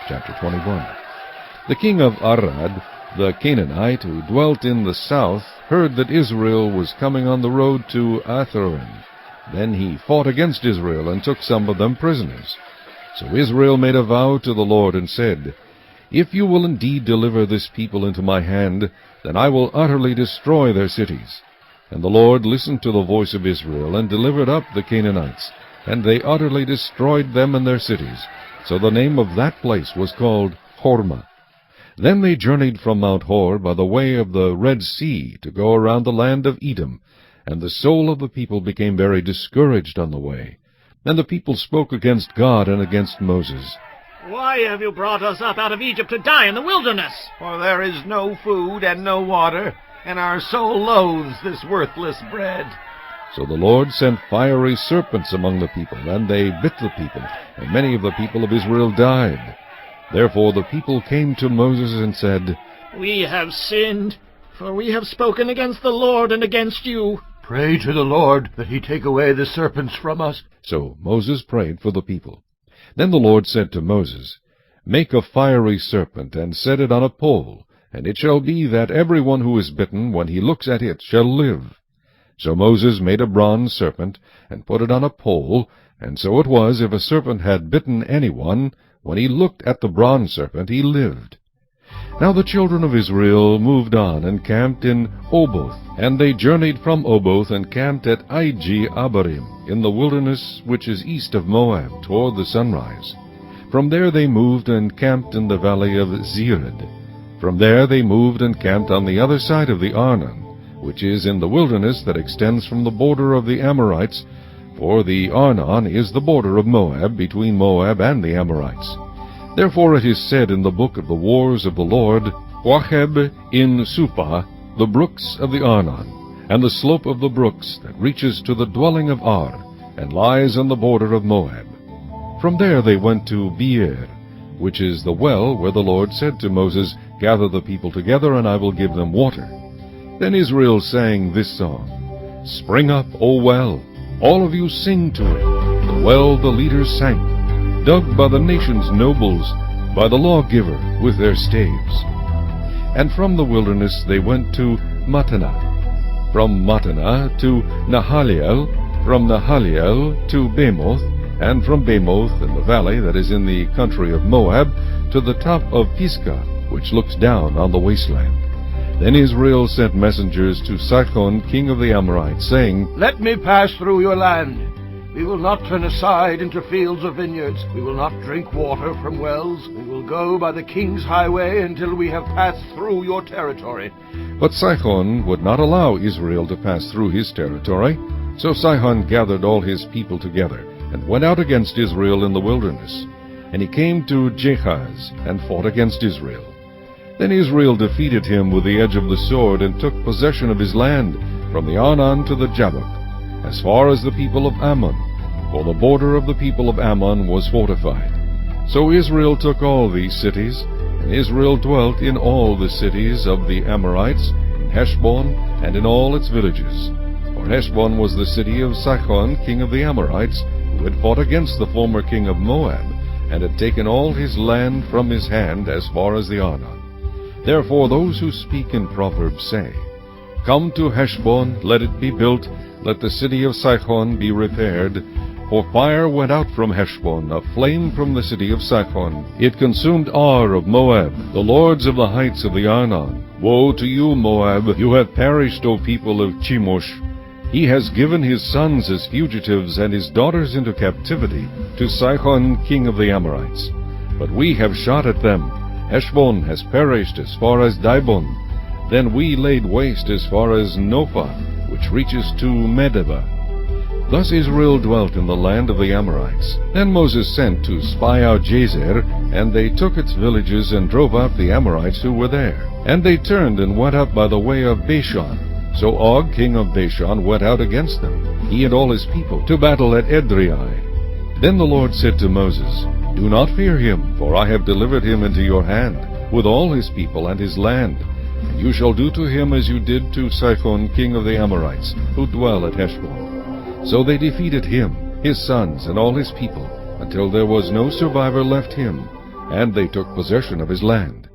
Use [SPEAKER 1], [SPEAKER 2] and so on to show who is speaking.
[SPEAKER 1] chapter 21. The king of Arad, the Canaanite, who dwelt in the south, heard that Israel was coming on the road to Atharim. Then he fought against Israel, and took some of them prisoners. So Israel made a vow to the Lord, and said, If you will indeed deliver this people into my hand, then I will utterly destroy their cities. And the Lord listened to the voice of Israel, and delivered up the Canaanites, and they utterly destroyed them and their cities. So the name of that place was called Hormah. Then they journeyed from Mount Hor by the way of the Red Sea to go around the land of Edom, and the soul of the people became very discouraged on the way. And the people spoke against God and against Moses.
[SPEAKER 2] Why have you brought us up out of Egypt to die in the wilderness?
[SPEAKER 3] For there is no food and no water, and our soul loathes this worthless bread.
[SPEAKER 1] So the Lord sent fiery serpents among the people, and they bit the people, and many of the people of Israel died. Therefore the people came to Moses and said,
[SPEAKER 2] We have sinned, for we have spoken against the Lord and against you.
[SPEAKER 3] Pray to the Lord that he take away the serpents from us.
[SPEAKER 1] So Moses prayed for the people. Then the Lord said to Moses, Make a fiery serpent, and set it on a pole, and it shall be that every one who is bitten, when he looks at it, shall live. So Moses made a bronze serpent, and put it on a pole, and so it was, if a serpent had bitten anyone, when he looked at the bronze serpent, he lived. Now the children of Israel moved on, and camped in Oboth. And they journeyed from Oboth, and camped at Abarim, in the wilderness which is east of Moab, toward the sunrise. From there they moved, and camped in the valley of Zered. From there they moved, and camped on the other side of the Arnon, which is in the wilderness that extends from the border of the Amorites, for the Arnon is the border of Moab, between Moab and the Amorites. Therefore it is said in the book of the wars of the Lord, Wacheb in Supah, the brooks of the Arnon, and the slope of the brooks that reaches to the dwelling of Ar, and lies on the border of Moab. From there they went to Beer, which is the well where the Lord said to Moses, Gather the people together, and I will give them water. Then Israel sang this song, Spring up, O well, all of you sing to it. The well the leaders sank, dug by the nation's nobles, by the lawgiver with their staves. And from the wilderness they went to Mattanah, from Mattanah to Nahaliel, from Nahaliel to Bamoth, and from Bamoth in the valley that is in the country of Moab, to the top of Pisgah, which looks down on the wasteland. Then Israel sent messengers to Sihon, king of the Amorites, saying,
[SPEAKER 3] Let me pass through your land. We will not turn aside into fields or vineyards. We will not drink water from wells. We will go by the king's highway until we have passed through your territory.
[SPEAKER 1] But Sihon would not allow Israel to pass through his territory. So Sihon gathered all his people together, and went out against Israel in the wilderness. And he came to Jahaz, and fought against Israel. Then Israel defeated him with the edge of the sword, and took possession of his land, from the Arnon to the Jabbok, as far as the people of Ammon, for the border of the people of Ammon was fortified. So Israel took all these cities, and Israel dwelt in all the cities of the Amorites, in Heshbon, and in all its villages. For Heshbon was the city of Sihon, king of the Amorites, who had fought against the former king of Moab, and had taken all his land from his hand as far as the Arnon. Therefore those who speak in Proverbs say, Come to Heshbon, let it be built, let the city of Sihon be repaired. For fire went out from Heshbon, a flame from the city of Sihon. It consumed Ar of Moab, the lords of the heights of the Arnon. Woe to you, Moab! You have perished, O people of Chemosh. He has given his sons as fugitives, and his daughters into captivity, to Sihon, king of the Amorites. But we have shot at them. Heshbon has perished as far as Dibon. Then we laid waste as far as Nophah, which reaches to Medeba. Thus Israel dwelt in the land of the Amorites. Then Moses sent to spy out Jazer, and they took its villages, and drove out the Amorites who were there. And they turned and went up by the way of Bashan. So Og, king of Bashan, went out against them, he and all his people, to battle at Edrei. Then the Lord said to Moses, Do not fear him, for I have delivered him into your hand, with all his people and his land. And you shall do to him as you did to Sihon, king of the Amorites, who dwell at Heshbon. So they defeated him, his sons, and all his people, until there was no survivor left him, and they took possession of his land.